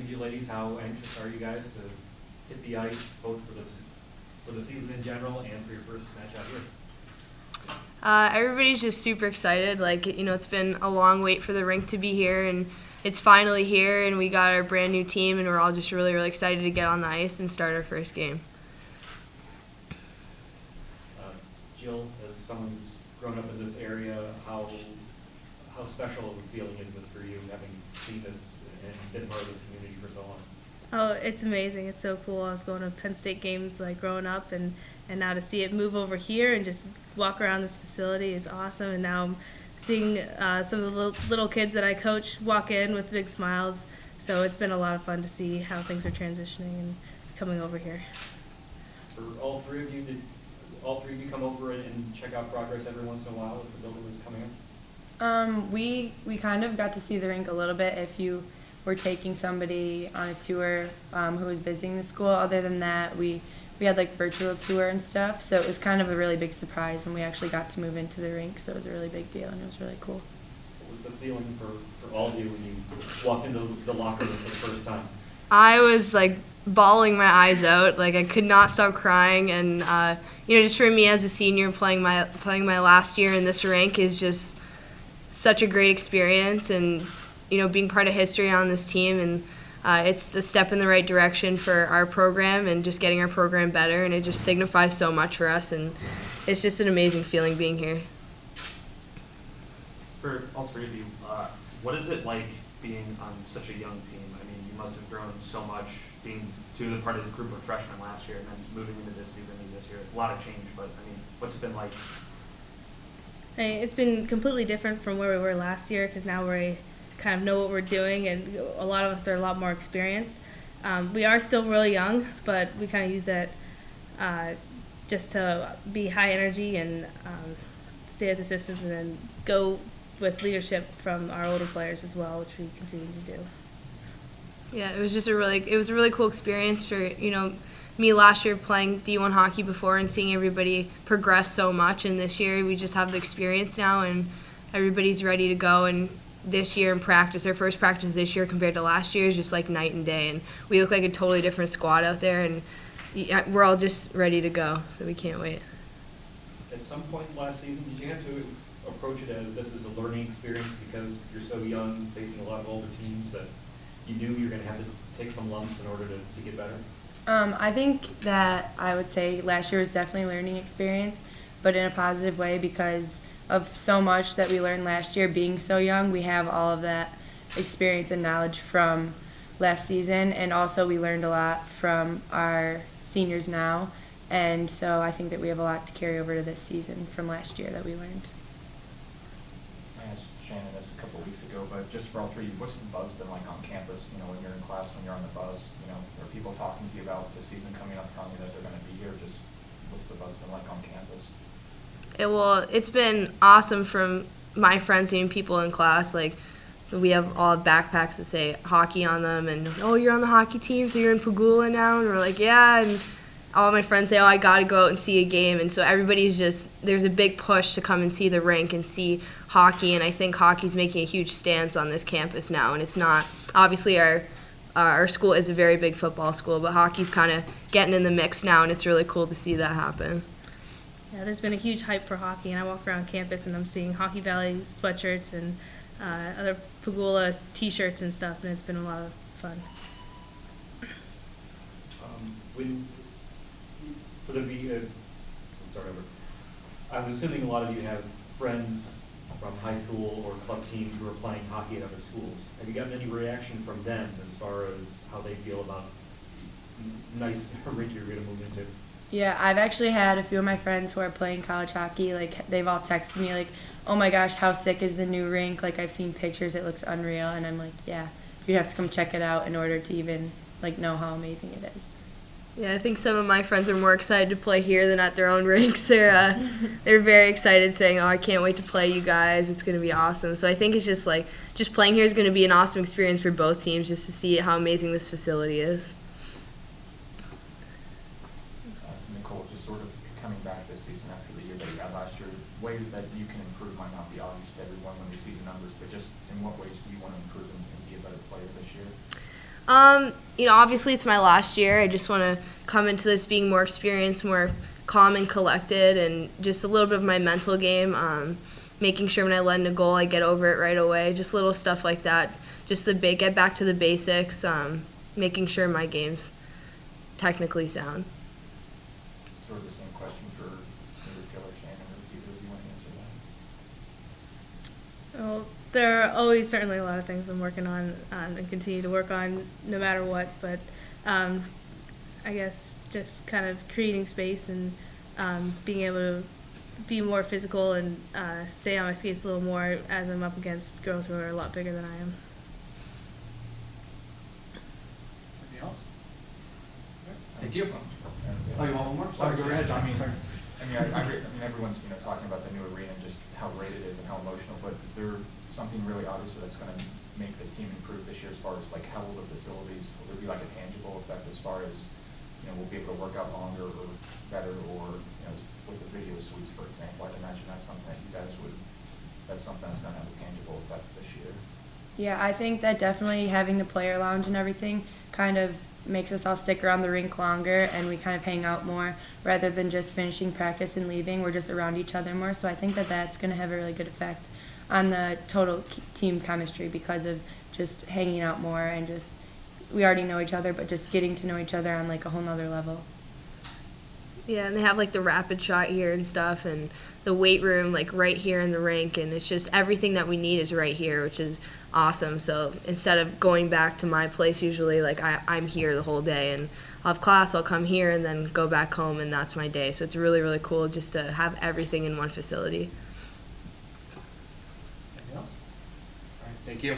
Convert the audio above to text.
of you ladies, how anxious are you guys to hit the ice, both for the season in general and for your first match out here? Everybody's just super excited. Like, it's been a long wait for the rink to be here, and it's finally here, and we got our brand new team, and we're all just really, really excited to get on the ice and start our first game. Jill, as someone who's grown up in this area, how special of a feeling is this for you, having seen this and been part of this community for so long? Oh, it's amazing. It's so cool. I was going to Penn State games like growing up, and now to see it move over here and just walk around this facility is awesome. And now I'm seeing some of the little kids that I coach walk in with big smiles. So it's been a lot of fun to see how things are transitioning and coming over here. For all three of you, did all three of you come over and check out progress every once in a while as the building was coming up? We kind of got to see the rink a little bit if you were taking somebody on a tour who was visiting the school. Other than that, we had like virtual tour and stuff, so it was kind of a really big surprise when we actually got to move into the rink, so it was a really big deal and it was really cool. What was the feeling for all of you when you walked into the locker room for the first time? I was like bawling my eyes out. Like, I could not stop crying, and just for me as a senior playing my last year in this rink is just such a great experience, and being part of history on this team, and it's a step in the right direction for our program and just getting our program better, and it just signifies so much for us, and it's just an amazing feeling being here. For all three of you, what is it like being on such a young team? I mean, you must have grown so much being the part of the group of freshmen last year and then moving into this new venue this year. A lot of change, but I mean, what's it been like? It's been completely different from where we were last year because now we kind of know what we're doing, and a lot of us are a lot more experienced. We are still really young, but we kind of use that just to be high energy and stay at the systems, and then go with leadership from our older players as well, which we continue to do. Yeah, it was just a really cool experience for me last year playing D1 hockey before and seeing everybody progress so much, and this year we just have the experience now and everybody's ready to go. And this year in practice, our first practice this year compared to last year is just like night and day, and we look like a totally different squad out there, and we're all just ready to go, so we can't wait. At some point last season, did you have to approach it as this is a learning experience because you're so young, facing a lot of older teams, that you knew you were going to have to take some lumps in order to get better? I think that I would say last year was definitely a learning experience, but in a positive way because of so much that we learned last year being so young. We have all of that experience and knowledge from last season, and also we learned a lot from our seniors now, and so I think that we have a lot to carry over to this season from last year that we learned. I asked Shannon this a couple of weeks ago, but just for all three, what's the buzz been like on campus, when you're in class, when you're on the bus, are people talking to you about the season coming up, telling you that they're going to be here? Just what's the buzz been like on campus? It's been awesome from my friends and people in class. Like, we have all backpacks that say hockey on them, and you're on the hockey team, so you're in Pagula now, and we're like, yeah, and all my friends say, I got to go out and see a game, and so there's a big push to come and see the rink and see hockey, and I think hockey's making a huge stance on this campus now, and it's not, obviously our school is a very big football school, but hockey's kind of getting in the mix now, and it's really cool to see that happen. Yeah, there's been a huge hype for hockey, and I walk around campus and I'm seeing Hockey Valley sweatshirts and other Pagula T-shirts and stuff, and it's been a lot of fun. I'm assuming a lot of you have friends from high school or club teams who are playing hockey at other schools. Have you gotten any reaction from them as far as how they feel about nice rink you're going to move into? Yeah, I've actually had a few of my friends who are playing college hockey, they've all texted me like, oh my gosh, how sick is the new rink? Like, I've seen pictures, it looks unreal, and I'm like, yeah, you'd have to come check it out in order to even know how amazing it is. Yeah, I think some of my friends are more excited to play here than at their own rinks. They're very excited, saying, I can't wait to play you guys. It's going to be awesome. So I think it's just playing here is going to be an awesome experience for both teams, just to see how amazing this facility is. Nicole, just sort of coming back this season after the year that you had last year, ways that you can improve might not be obvious to everyone when we see the numbers, but just in what ways do you want to improve and be a better player this year? Obviously it's my last year. I just want to come into this being more experienced, more calm and collected, and just a little bit of my mental game. Making sure when I let in a goal, I get over it right away. Just little stuff like that. Just get back to the basics. Making sure my game's technically sound. Sort of the same question for either Jill or Shannon, or either of you want to answer that? Well, there are always certainly a lot of things I'm working on and continue to work on no matter what, but I guess just kind of creating space and being able to be more physical and stay on my skates a little more as I'm up against girls who are a lot bigger than I am. Anything else? Thank you. Yeah. Oh, you want one more? Sorry, go ahead, John. I mean, everyone's talking about the new arena and just how great it is and how emotional. But is there something really obvious that's going to make the team improve this year as far as like how will the facilities? Will there be like a tangible effect as far as we'll be able to work out longer or better, or with the video suites, for example? I'd imagine that's something that you guys would. That's something that's going to have a tangible effect this year. Yeah, I think that definitely having the player lounge and everything kind of makes us all stick around the rink longer, and we kind of hang out more rather than just finishing practice and leaving. We're just around each other more, so I think that that's going to have a really good effect on the total team chemistry because of just hanging out more and just we already know each other, but just getting to know each other on like a whole nother level. Yeah, and they have like the rapid shot here and stuff, and the weight room like right here in the rink, and it's just everything that we need is right here, which is awesome. So instead of going back to my place, usually like I'm here the whole day, and I'll have class, I'll come here and then go back home, and that's my day. So it's really, really cool just to have everything in one facility. Anything else? All right, thank you.